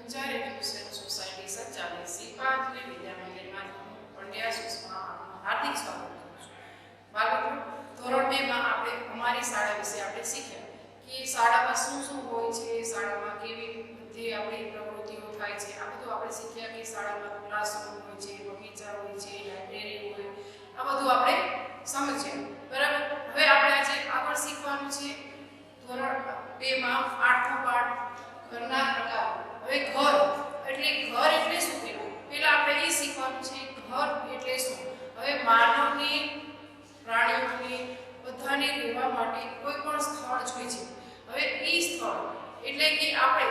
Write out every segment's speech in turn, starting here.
Anjar education society સંચાલિત શ્રીપાદ વિદ્યા મંદિરમાં પંડ્યા સુષ્મા આપનું હાર્દિક સ્વાગત કરું છું. બાળકો, ધોરણ 2 માં આપણે અમારી શાળા વિશે આપણે શીખ્યા કે શાળામાં શું શું હોય છે, શાળામાં કેવી બધી આપણી પ્રવૃત્તિઓ થાય છે. આ બધું આપણે શીખ્યા કે શાળામાં ક્લાસરૂમ હોય છે, બગીચા હોય છે, લાઇબ્રેરી હોય, આ બધું આપણે સમજ્યા. બરાબર. હવે આપણે આજે આગળ શીખવાનું છે ધોરણ 2 માં 8મો પાઠ ઘરના પ્રકાર. હવે ઘર એટલે શું પેલું પહેલા આપણે એ શીખવાનું છે ઘર એટલે શું. હવે માનવને, પ્રાણીઓને બધાને રહેવા માટે કોઈ પણ સ્થળ જોઈએ છે. હવે એ સ્થળ એટલે કે આપણે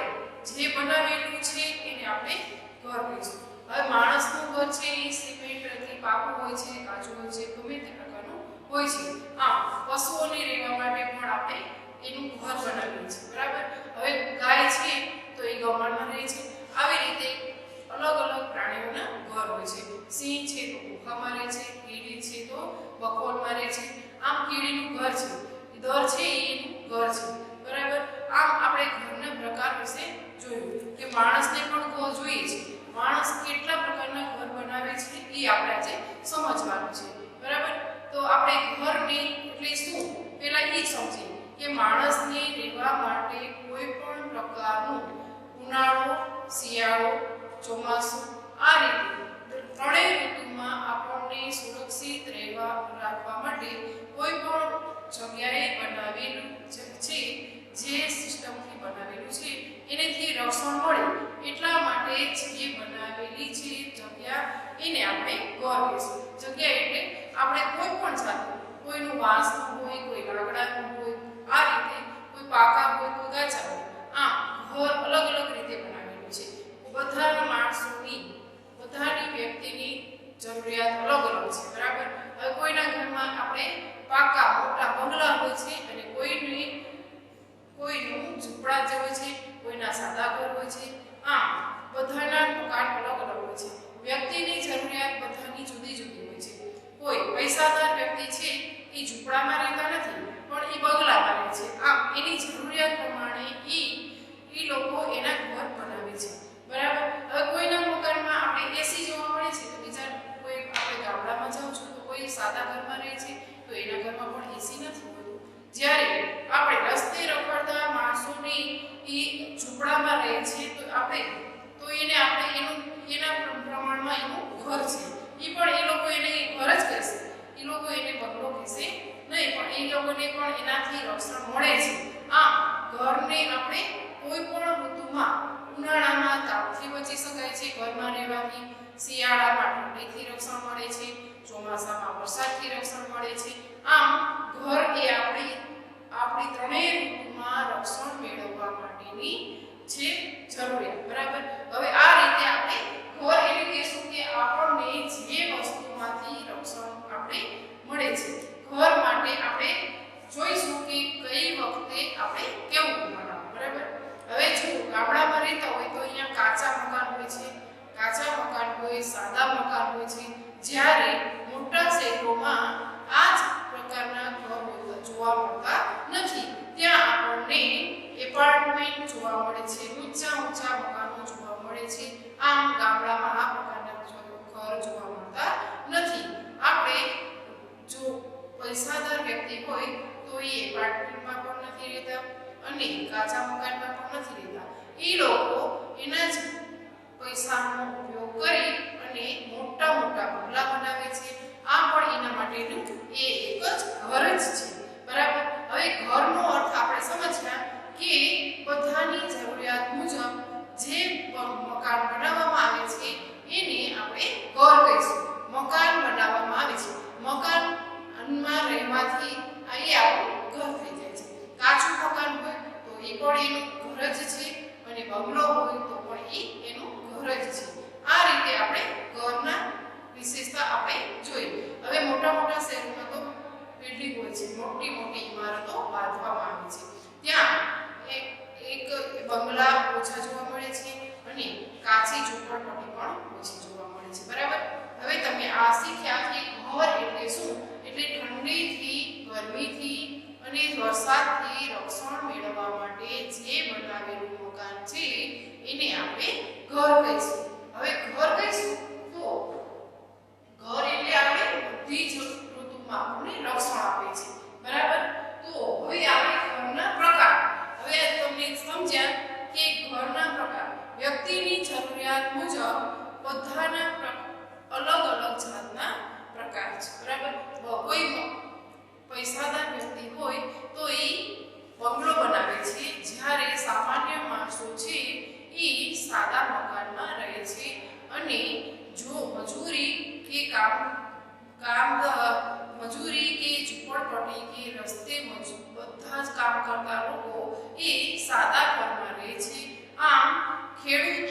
જે બનાવેલું છે એને આપણે ઘર કહીશું. હવે માણસનું ઘર છે એ સિમેન્ટથી પાકું હોય છે, કાચું હોય છે, ગમે તે પ્રકારનું હોય છે. આમ પશુઓને રહેવા માટે પણ આપણે એનું ઘર બનાવેલું છે. બરાબર. હવે ગાય છે તો એ ગૌમાળમાં રહે છે. આવી રીતે અલગ અલગ પ્રાણીઓના ઘર હોય છે. સિંહ છે તો ગુફામાં રહે છે, કીડી છે તો બખોલમાં રહે છે. આમ કીડીનું ઘર છે, દર છે એનું ઘર છે. બરાબર. આમ આપણે ઘરના પ્રકાર વિશે જોયું કે માણસને પણ ઘર જોઈએ છે. માણસ કેટલા પ્રકારના ઘર બનાવે છે એ આપણે આજે સમજવાનું છે. બરાબર. તો આપણે ઘરને એટલે શું પહેલા એ સમજીએ કે માણસને રહેવા માટે કોઈ પણ પ્રકારનું ઉનાળો, શિયાળો, ચોમાસું આ રીતે ત્રણેય ઋતુમાં આપણને સુરક્ષિત રાખવા માટે કોઈ પણ જગ્યાએ બનાવેલું છે, જે સિસ્ટમથી બનાવેલું છે એનેથી રક્ષણ મળે એટલા માટે જે બનાવેલી છે જગ્યા એને આપણે ઘર કહીશું. જગ્યા એટલે આપણે કોઈ પણ જાતનું, કોઈનું વાંસનું હોય, કોઈ લાકડાનું હોય, આ રીતે કોઈ પાકા હોય, કોઈ કાચા હોય. આમ ઘર અલગ અલગ રીતે બનાવેલું છે. બધા માણસોની, બધાની વ્યક્તિની જરૂરિયાત અલગ અલગ છે. બરાબર. હવે કોઈના ઘરમાં આપણે પાકા મોટા બંગલા હોય છે અને કોઈનું ઝૂંપડા જે હોય છે, કોઈના સાદા ઘર હોય છે. આમ બધાના મકાન અલગ અલગ હોય છે. વ્યક્તિની જરૂરિયાત બધાની જુદી જુદી હોય છે. કોઈ પૈસાદાર વ્યક્તિ છે એ ઝૂંપડામાં રહેતા નથી, પણ એ બંગલામાં રહે છે. આમ એની જરૂરિયાત પ્રમાણે એ લોકો એના ઘર બનાવે છે. બરાબર. હવે કોઈના મકાનમાં આપણે એસી જોવા મળે છે તો બીજા કોઈ આપણે ગામડામાં જાવ છો તો કોઈ સાદા ઘરમાં રહે છે તો એના ઘરમાં પણ એસી નથી હોતું. જ્યારે આપણે રસ્તે રખડતા માણસોની એ ઝૂંપડામાં રહે છે તો આપણે એના પ્રમાણમાં એનું ઘર છે. એ પણ એ લોકો એને ઘર જ કહેશે, એ લોકો એને બંગલો કહેશે નહીં, પણ એ લોકોને પણ એનાથી રક્ષણ મળે છે. આમ ઘરને આપણે કોઈ પણ ઋતુમાં, ઉનાળામાં તાપથી બચી શકાય છે ઘરમાં રહેવાથી, શિયાળામાં ઠંડીથી રક્ષણ મળે છે, ચોમાસામાં વરસાદથી રક્ષણ મળે છે. આમ ઘર એ આપણી ત્રણેય ઋતુમાં રક્ષણ મેળવવા માટેની છે જરૂરિયાત. બરાબર. હવે આ રીતે આપણે ઘર એટલે કહેશું કે આપણને જે વસ્તુમાંથી રક્ષણ આપણે મળે છે. ઘર માટે આપણે જોઈશું કે કઈ વખતે આપણે કેવું બનાવવું. બરાબર. હવે જો ગામડામાં રહેતા હોય તો અહીંયા કાચા મકાન હોય છે, સાદા મકાન હોય છે. જ્યારે મોટા શહેરોમાં આ જ પ્રકારના ઘર જોવા મળતા નથી. ત્યાં આપણને એપાર્ટમેન્ટ જોવા મળે છે, ઊંચા મકાનો જોવા મળે છે. આમ ગામડામાં આ પ્રકારના ઘર જોવા મળતા નથી. આપણે જો પૈસાદાર વ્યક્તિ હોય તો એ એપાર્ટમેન્ટમાં પણ નથી રહેતા અને કાચા મકાનમાં પણ નથી રહેતા. એ લોકો એના જ પૈસાનો ઉપયોગ કરી અને મોટા બંગલા બનાવે છે. આ પણ એના માટેનું એ એક જ ઘર જ છે. બરાબર. હવે ઘરનો અર્થ આપણે સમજ્યા કે બધાની જરૂરિયાત મુજબ જે મકાન બનાવવામાં આવે છે એને આપણે ઘર કહીશું. મકાન બનાવવામાં આવે છે, મકાનમાં રહેવાથી અહીં આપણું ઘર થઈ જાય છે. કાચું મકાન હોય તો એ પણ એનું ઘર જ છે અને બંગલો હોય તો પણ એનું ઘર જ છે. આ રીતે આપણે ઘરના વિશેષતા આપણે જોઈ. હવે મોટા શહેરોમાં તો બિલ્ડિંગ હોય છે, મોટી ઇમારતો બાંધવામાં આવે છે. ત્યાં એક બંગલા ઓછા જોવા મળે છે અને કાચી ઝૂંપડપટ્ટી પણ ઓછી જોવા મળે છે. બરાબર. હવે તમે આ શીખ્યા કે ઘર એટલે શું. એટલે ઠંડીથી, ગરમીથી અને વરસાદથી રક્ષણ મેળવવા માટે જે બનાવેલું મકાન છે એને આપણે ઘર કહીશું. હવે ઘર કહીશું તો ઘર એટલે આપણે બધી જ ઋતુમાં આપણને રક્ષણ આપે છે. બરાબર? તો હવે આપણે ઘરના પ્રકાર. હવે તમને સમજ્યા કે ઘરના પ્રકાર વ્યક્તિની જરૂરિયાત મુજબ બધાના અલગ અલગ જાતના પ્રકાર છે. બરાબર? કોઈ પૈસાદાર વ્યક્તિ હોય તો એ બંગલો બનાવે છે, જ્યારે સામાન્ય માણસો છે એ સાદા મકાનમાં રહે છે. અને જો મજૂરી કે મજૂરી કે ઝૂંપડપટ્ટી કે રસ્તે બધા જ કામ કરતા લોકો એ સાદા ઘરમાં રહે છે. આમ ખેડૂત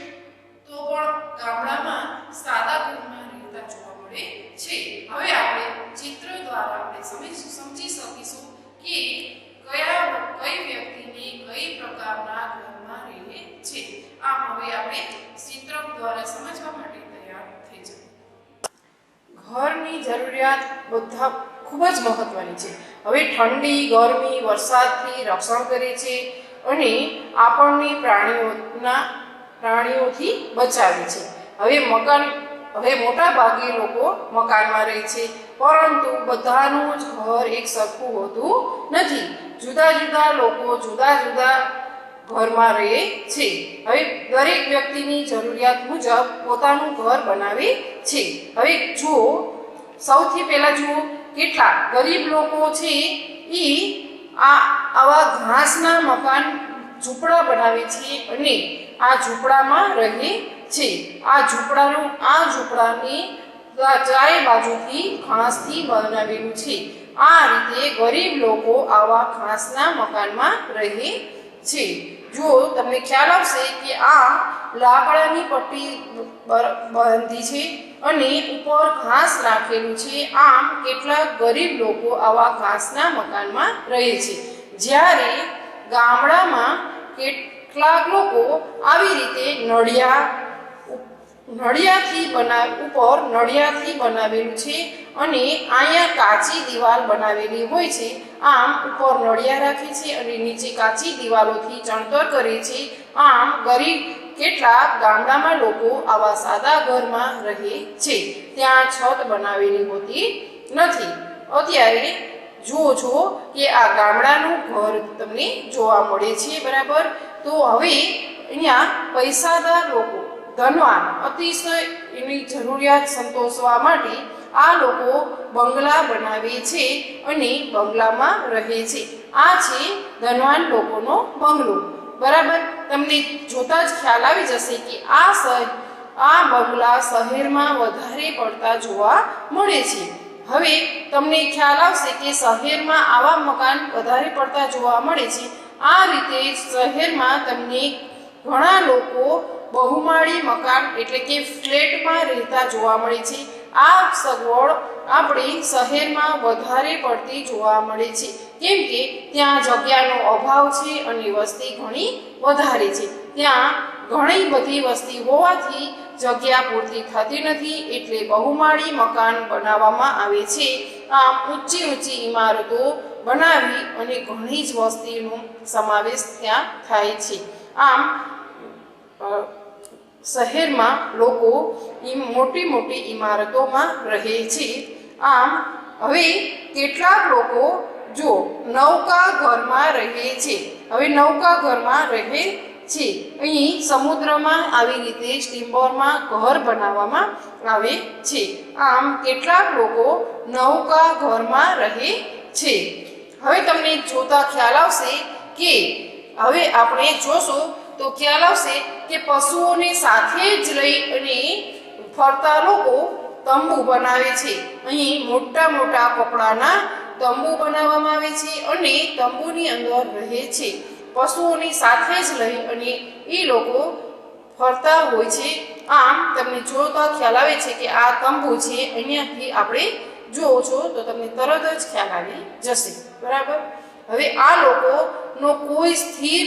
તો પણ ગામડામાં સાદા ઘરમાં રહેતા જોવા મળે છે. હવે આપણે ચિત્ર દ્વારા આપણે સમજી શકીશું કે કઈ વ્યક્તિને કઈ પ્રકારના ઘરમાં રહે છે. આમ હવે આપણે ચિત્ર દ્વારા સમજવા માટે તૈયાર થઈ જઈએ. ઘરની જરૂરિયાત બધા ખૂબ જ મહત્વની છે. હવે ઠંડી, ગરમી, વરસાદથી રક્ષણ કરે છે અને આપણને પ્રાણીઓથી બચાવે છે. હવે મોટા ભાગે લોકો મકાનમાં રહે છે, પરંતુ બધાનું જ ઘર એક સરખું હોતું નથી. જુદા જુદા લોકો જુદા જુદા ઘરમાં રહે છે. હવે દરેક વ્યક્તિની જરૂરિયાત મુજબ પોતાનું ઘર બનાવે છે. હવે જુઓ, સૌથી પહેલા જુઓ કેટલા ગરીબ લોકો છે એ આવા ઘાસના મકાન ઝૂંપડા બનાવે છે અને આ ઝૂંપડામાં રહે છે. આ ઝૂંપડાની ચારે બાજુથી ઘાસથી બનાવેલું છે. આ રીતે ગરીબ લોકો આવા ઘાસના મકાનમાં રહે છે. જો તમને ખ્યાલ આવશે કે આ લાકડાની પટ્ટી બાંધી છે અને ઉપર ઘાસ રાખેલું છે. આમ કેટલાક ગરીબ લોકો આવા ઘાસના મકાનમાં રહે છે, જ્યારે ગામડામાં કેટલાક લોકો આવી રીતે નળિયાથી બનાવેલું છે અને અહીંયા કાચી દિવાલ બનાવેલી હોય છે. આમ ઉપર નળિયા રાખે છે અને નીચે કાચી દિવાલોથી ચણતર કરે છે. આમ કેટલાક ગામડામાં લોકો આવા સાદા ઘરમાં રહે છે. ત્યાં છત બનાવેલી હોતી નથી. અત્યારે જુઓ છો કે આ ગામડાનું ઘર તમને જોવા મળે છે. બરાબર? તો હવે અહીંયા પૈસાદાર લોકો, ધનવાન, અતિશય એની જરૂરિયાત સંતોષવા માટે આ લોકો બંગલા બનાવે છે અને બંગલામાં રહે છે. આ છે ધનવાન લોકોનો બંગલો. બરાબર? તમને જોતા જ ખ્યાલ આવી જશે કે આ બંગલા શહેરમાં વધારે પડતા જોવા મળે છે. હવે તમને ખ્યાલ આવશે કે શહેરમાં આવા મકાન વધારે પડતા જોવા મળે છે. આ રીતે શહેરમાં તમને ઘણા લોકો બહુમાળી મકાન એટલે કે ફ્લેટમાં રહેતા જોવા મળે છે. આ સગવડ આપણે શહેરમાં વધારે પડતી જોવા મળે છે, કેમ કે ત્યાં જગ્યાનો અભાવ છે અને વસ્તી ઘણી વધારે છે. ત્યાં ઘણી બધી વસ્તી હોવાથી જગ્યા પૂરતી થતી નથી, એટલે બહુમાળી મકાન બનાવવામાં આવે છે. આમ ઊંચી ઇમારતો બનાવી અને ઘણી જ વસ્તીનો સમાવેશ ત્યાં થાય છે. આમ શહેરમાં લોકો મોટી ઇમારતોમાં રહે છે. આમ હવે કેટલાક લોકો જો નૌકા ઘરમાં રહે છે. હવે નૌકા ઘરમાં રહે છે. અહીં સમુદ્રમાં આવી રીતે સ્ટીમરમાં ઘર બનાવવામાં આવે છે. આમ કેટલાક લોકો નૌકા ઘરમાં રહે છે. હવે તમને જોતા ખ્યાલ આવશે કે હવે આપણે જોશું તો ખ્યાલ આવશે કે પશુઓને સાથે જ લઈ અને ફરતા લોકો તંબુ બનાવે છે. અહીં મોટા કપડાના તંબુ બનાવવામાં આવે છે અને તંબુની અંદર રહે છે. પશુઓની સાથે જ લઈ અને એ લોકો ફરતા હોય છે. આમ તમને જોતા ખ્યાલ આવે છે કે આ તંબુ છે. અહીંયાથી આપણે જોવો છો તો તમને તરત જ ખ્યાલ આવી જશે. બરાબર? હવે આ લોકોનો કોઈ સ્થિર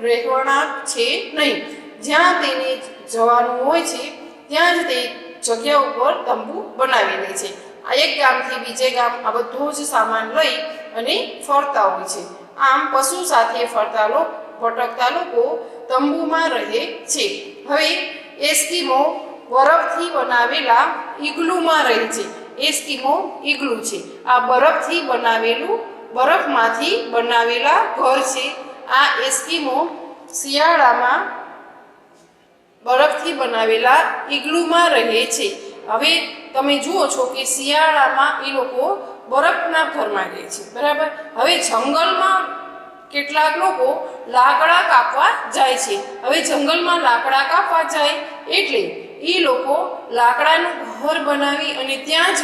રહેવાણાંક છે નહીં. જ્યાં તેને જવાનું હોય છે ત્યાં જ તે જગ્યા ઉપર તંબુ બનાવી લે છે. આ એક ગામથી બીજે ગામ આ બધો જ સામાન લઈ અને ફરતા હોય છે. આમ પશુ સાથે ભટકતા લોકો તંબુમાં રહે છે. હવે એસ્કિમો બરફથી બનાવેલા ઇગ્લુમાં રહે છે. એસ્કિમો ઇગ્લુ છે. આ બરફથી બનાવેલું, બરફમાંથી બનાવેલા ઘર છે. આ એસ્કિમો શિયાળામાં બરફથી બનાવેલા ઇગ્લુમાં રહે છે. હવે તમે જુઓ છો કે શિયાળામાં એ લોકો બરફના ઘરમાં રહે છે, બરાબર. હવે જંગલમાં કેટલાક લોકો લાકડા કાપવા જાય છે. હવે જંગલમાં લાકડા કાપવા જાય એટલે એ લોકો લાકડાનું ઘર બનાવી અને ત્યાં જ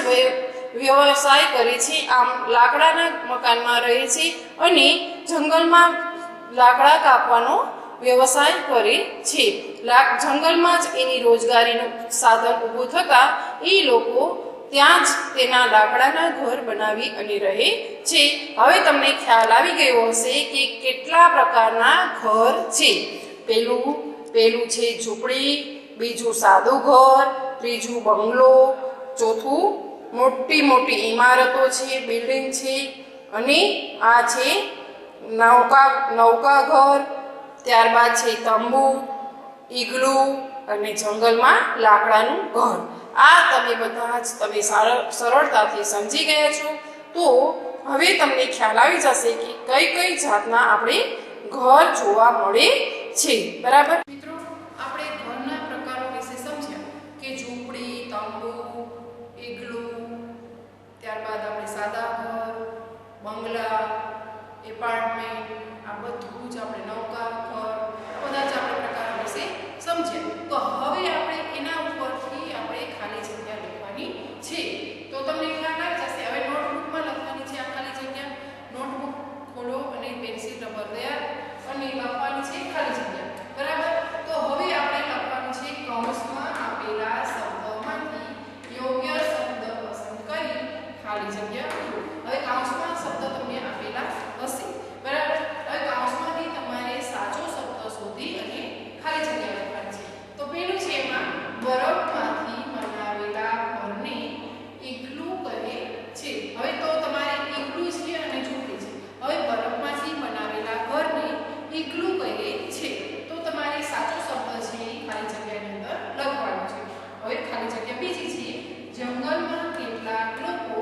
વ્યવસાય કરે છે. આમ લાકડાના મકાનમાં રહે છે અને જંગલમાં લાકડા કાપવાનો વ્યવસાય કરે છે. જંગલમાં જ એની રોજગારીનું સાધન ઊભું થતાં એ લોકો ત્યાં જ તેના લાકડાના ઘર બનાવી અને રહે છે. હવે તમને ખ્યાલ આવી ગયો હશે કે કેટલા પ્રકારના ઘર છે. પહેલું છે ઝૂંપડી, બીજું સાદું ઘર, ત્રીજું બંગલો, ચોથું મોટી મોટી ઇમારતો છે, બિલ્ડિંગ છે, અને આ છે નૌકા ઘર, ત્યારબાદ છે તંબુ, ઇગ્લુ અને જંગલમાં લાકડાનું ઘર. આ તમે સરળતાથી સમજી ગયા છો. તો હવે તમને ખ્યાલ આવી જશે કે કઈ કઈ જાતના આપણે ઘર જોવા મળે છે, બરાબર. મિત્રો, આપણે ઘરના પ્રકારો વિશે સમજ્યા કે ઝૂંપડી, તંબુ, ઇગ્લુ, ત્યારબાદ આપણે સાદા ઘર, બંગલા, એપાર્ટમેન્ટ, આ બધું જ આપણે નૌકા ઘર, બધા જ આપણે પ્રકારો વિશે સમજ્યા. તો હવે આપણે એના ઉપરથી આપણે ખાલી જગ્યા લખવાની છે. તો તમને ખ્યાલ આવી જશે. હવે નોટબુકમાં લખવાની છે આ ખાલી જગ્યા. નોટબુક ખોલો અને પેન્સિલ રબર તૈયાર અને લખવાની છે ખાલી જગ્યા, બરાબર. તો હવે આપણે લખવાનું છે કૌંસમાં આપેલા શબ્દોમાંથી યોગ્ય શબ્દ પસંદ કરી ખાલી જગ્યા પૂરો. હવે કૌંસમાં શબ્દ તમને આપેલા હશે, બરાબર. હવે કૌંસમાંથી તમારે સાચો શબ્દ શોધી અને ખાલી જગ્યા લખવાની છે. તો પહેલું છે એમાં બરફમાંથી બનાવેલા ઘરને ઇગ્લુ કહે છે. હવે તો તમારે ઇગ્લુ છે અને ઝૂંપડી છે. હવે બરફમાંથી બનાવેલા ઘરને ઇગ્લુ કહે છે. તો તમારે સાચો શબ્દ છે એ ખાલી જગ્યાની અંદર લખવાનો છે. હવે ખાલી જગ્યા બીજી છે જંગલમાં કેટલાક લોકો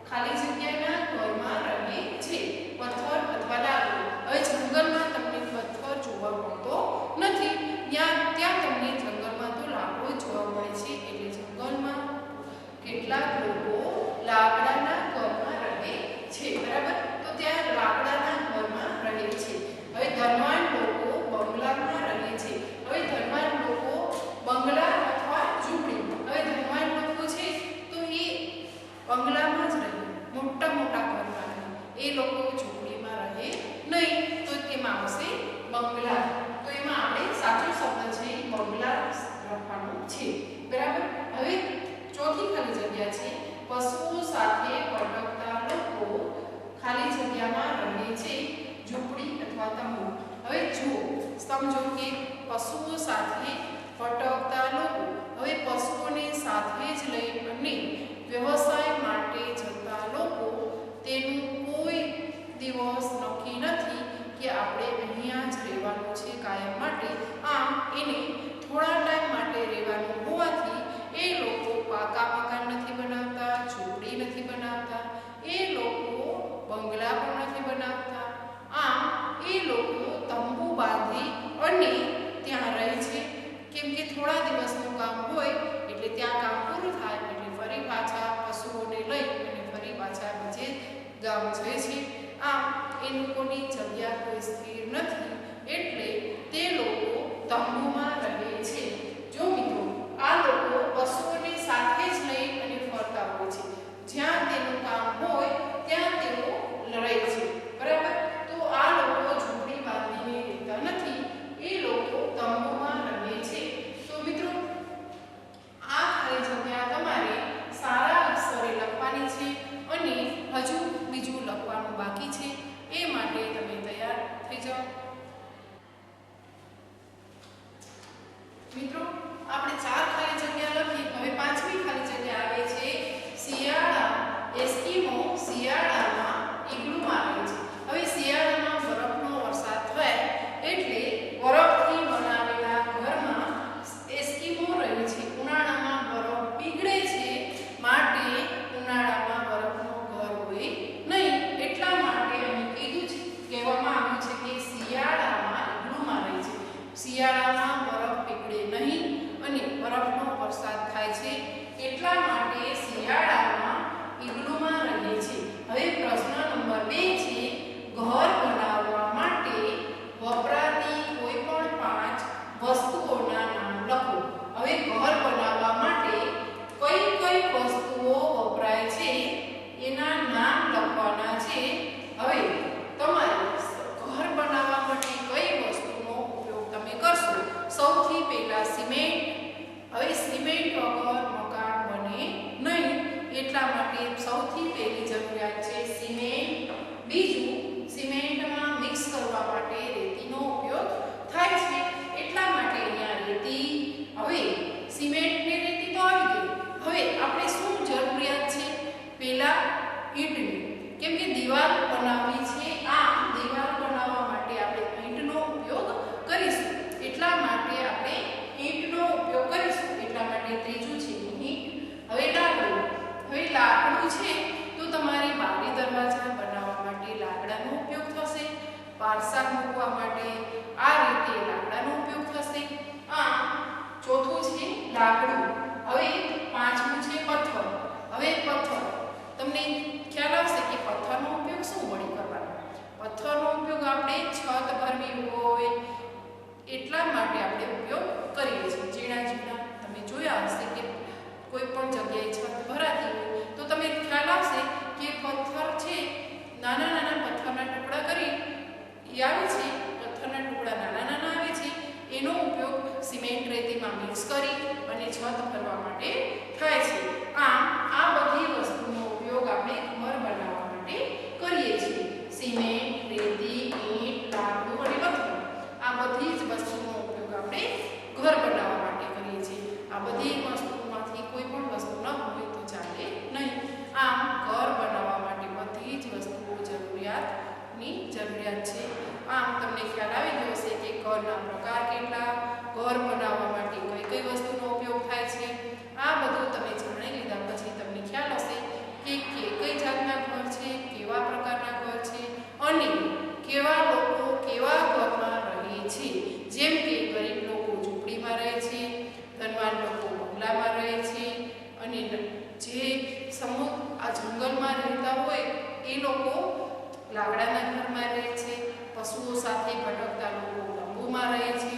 ખાલી જગ્યાના ઘરમાં રહે છે. પથ્થર અથવા લાકડું. હવે જંગલમાં તમને પથ્થર જોવા મળતો નથી, ત્યાં તમને જંગલમાં તો લાકડું જોવા મળે છે. એટલે જંગલમાં કેટલાક લોકો લાકડાના ઘરમાં રહે છે, બરાબર. તો ત્યાં લાકડાના ઘરમાં રહે છે. હવે ધનવાન લોકો બંગલામાં રહે છે. હવે ધનવાન લોકો બંગલા અથવા ઝૂંપડી. હવે ધનવાન લોકો છે તો એ બંગલામાં જ રહે, મોટા મોટા ઘરમાં રહે. એ લોકો ઝૂંપડીમાં રહે નહીં. તો તેમાં આવશે બંગલા. તો એમાં આપણે સાચો શબ્દ છે એ બંગલા લખવાનો છે, બરાબર. હવે ચોથી ખાલી જગ્યા છે પશુઓ સાથે ભટકતા લોકો ખાલી જગ્યામાં રહે છે, ઝૂંપડી અથવા તંબુ. હવે જુઓ, સમજો કે પશુઓ સાથે ભટકતા લોકો. હવે પશુઓને સાથે જ લઈ અને વ્યવસાય માટે જતા લોકો. તેનું કોઈ દિવસ નક્કી નથી કે આપણે અહીંયા જ રહેવાનું છે કાયમ માટે. આમ એને થોડા ટાઈમ માટે રહેવાનું હોવાથી એ લોકો પાકા મકાન નથી બનાવતા, ઝૂંપડી નથી બનાવતા, એ લોકો બંગલા પણ નથી બનાવતા. આમ એ લોકો તંબુ બાંધી અને ત્યાં રહે છે. કેમ કે થોડા દિવસનું કામ હોય એટલે ત્યાં કામ પૂરું થાય એટલે ફરી પાછા પશુઓને લઈ અને ફરી પાછા બીજે ગામ જાય છે. આમ એ લોકોની જગ્યા કોઈ સ્થિર નથી એટલે તે લોકો તંબુમાં રહે છે. જો મિત્રો, આ લોકો પશુઓને સાથે જ લઈ અને ફરતા હોય છે. જ્યાં તેનું કામ હોય ત્યાં તેઓ રહે છે, બરાબર. તો આ લોકો ઝૂંપડી બાંધીને રહેતા નથી, એ લોકો તંબુમાં રહે છે. તો મિત્રો, આ ખાલી જગ્યા તમારે સારા અક્ષરે લખવાની છે અને હજુ બીજું લખવાનું બાકી છે. એ માટે તમે તૈયાર થઈ જાઓ. પારસા મૂકવા માટે આ રીતે લાકડાનો ઉપયોગ થશે. ચોથું છે લાકડું. હવે પાંચમું છે પથ્થર. હવે પથ્થર તમને ખ્યાલ આવશે કે પથ્થરનો ઉપયોગ શું વળી કરવાનો. પથ્થરનો ઉપયોગ આપણે છત ભરવી હોય એટલા માટે આપણે ઉપયોગ કરીએ છીએ. ઝીણા ઝીણા તમે જોયા હશે કે કોઈ પણ જગ્યાએ છત ભરાતી હોય તો તમે ખ્યાલ આવશે કે પથ્થર છે નાના નાના પથ્થરના ટુકડા કરી આવે છે. પથ્થરના ટુકડા નાના નાના આવે છે એનો ઉપયોગ સિમેન્ટ રેતીમાં મિક્સ કરી અને છત ભરવા માટે થાય છે. આ બધી વસ્તુનો ઉપયોગ આપણે ઘર બનાવવા માટે કરીએ છીએ. સિમેન્ટ, રેતી, ઈંટ, લાકડું અને પથ્થર આ બધી જ વસ્તુનો ઉપયોગ આપણે ઘર બનાવવા માટે કરીએ છીએ. આ બધી વસ્તુમાંથી કોઈ પણ વસ્તુ ન હોય તો ચાલે નહીં. આમ ઘર બનાવવા માટે બધી જ વસ્તુઓ જરૂરિયાતની જરૂરિયાત છે. આમ તમને ખ્યાલ આવી ગયો હશે કે ઘરના પ્રકાર કેટલા, ઘર બનાવવા માટે કઈ કઈ વસ્તુનો ઉપયોગ થાય છે. આ બધું તમે જાણી લીધા પછી તમને ખ્યાલ હશે કે કઈ જાતના ઘર છે, કેવા પ્રકારના ઘર છે અને કેવા લોકો કેવા ઘરમાં રહે છે. જેમ કે ગરીબ લોકો ઝૂંપડીમાં રહે છે, ધનવાન લોકો બંગલામાં રહે છે અને જે આ જંગલમાં રહેતા હોય એ લોકો લાકડાના ઘરમાં રહે છે. પશુઓ સાથે ભટકતા લોકો તંબુમાં રહે છે.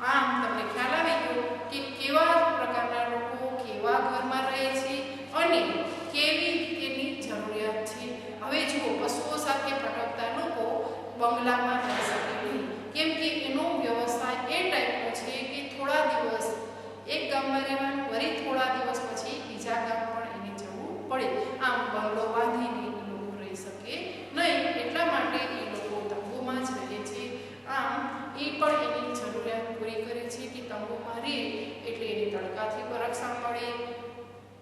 આમ તમને ખ્યાલ આવી ગયો કે કેવા પ્રકારના લોકો કેવા ઘરમાં રહે છે અને કેવી તેની જરૂરિયાત છે. હવે જુઓ, પશુઓ સાથે ભટકતા લોકો બંગલામાં રહી શકે નહીં, કેમ કે એનો વ્યવસાય એ ટાઈપનો છે કે થોડા દિવસ એક ગામમાં રહેવાનું, વળી થોડા દિવસ પછી બીજા ગામ પણ એને જવું પડે. આમ બંગલો બાંધીને એ લોકો રહી શકે નહીં. એટલા માટે એ લોકો તંબુમાં જ રહે છે. આમ એ પણ એની જરૂરિયાત પૂરી કરે છે કે તંબુમાં રહે એટલે એને તડકાથી પણ રક્ષણ મળે,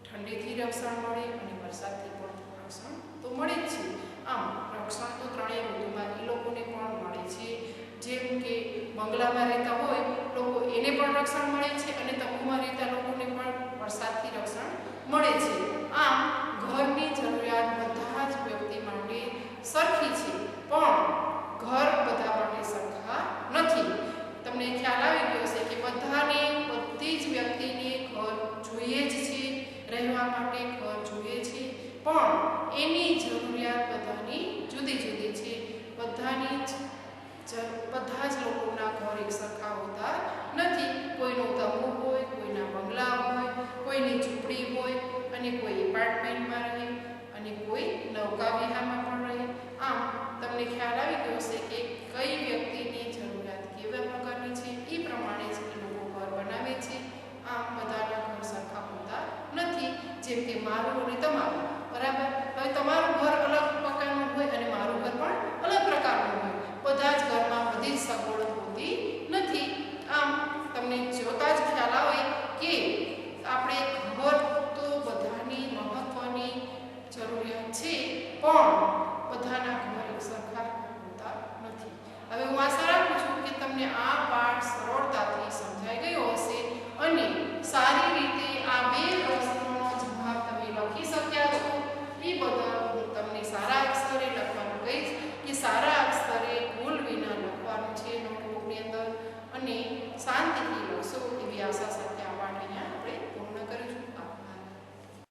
ઠંડીથી રક્ષણ મળે અને વરસાદથી પણ રક્ષણ તો મળે જ છે. આમ રક્ષણ તો ત્રણેય ઋતુમાં એ લોકોને પણ મળે છે. જેમ કે બંગલામાં રહેતા હોય લોકો એને પણ રક્ષણ મળે છે અને તંબુમાં રહેતા લોકોને પણ વરસાદથી રક્ષણ મળે છે. આમ ઘરની જરૂરિયાત બધા જ વ્યક્તિ માટે સરખી છે, પણ ઘર બધા માટે સરખા નથી. તમને ખ્યાલ આવી ગયો હશે કે બધી જ વ્યક્તિને ઘર જોઈએ જ છે, રહેવા માટે ઘર જોઈએ છે, પણ એની જરૂરિયાત બધાની જુદી જુદી છે. બધા જ લોકોના ઘર એક સરખા હોતા નથી. કોઈનું તંબુ હોય, કોઈના બંગલા હોય, કોઈની ઝૂંપડી હોય અને કોઈ એપાર્ટમેન્ટમાં રહે અને કોઈ નૌકા વિહારમાં પણ રહે. આમ તમને ખ્યાલ આવી ગયો હશે કે કઈ વ્યક્તિની જરૂરિયાત કેવા પ્રકારની છે એ પ્રમાણે જ એ લોકો ઘર બનાવે છે. આમ બધાના ઘર સરખા હોતા નથી. જેમ કે મારું અને તમારું, બરાબર. હવે તમારું ઘર અલગ પ્રકારનું હોય અને મારું ઘર પણ અલગ પ્રકારનું હોય. બધા જ ઘરમાં બધી જ સગવડ હોતી નથી. આમ તમને જોતા જ ખ્યાલ આવે કે આપણે ઘર તો બધાની મહત્વની જરૂરિયાત છે, પણ બધાના ઘર એક સરખા હોતા નથી. હવે હું આશા રાખું છું કે તમને આ પાઠ સરળતાથી સમજાઈ ગયો હશે અને સારી રીતે આ બે પ્રશ્નોનો જવાબ તમે લખી શક્યા છો. એ બદલ હું તમને સારા અક્ષરે લખવાનું કહીશ કે સારા અક્ષરે ભૂલ વિના લખવાનું છે નોટબુકની અંદર અને શાંતિથી લખશો એવી આશા સાથે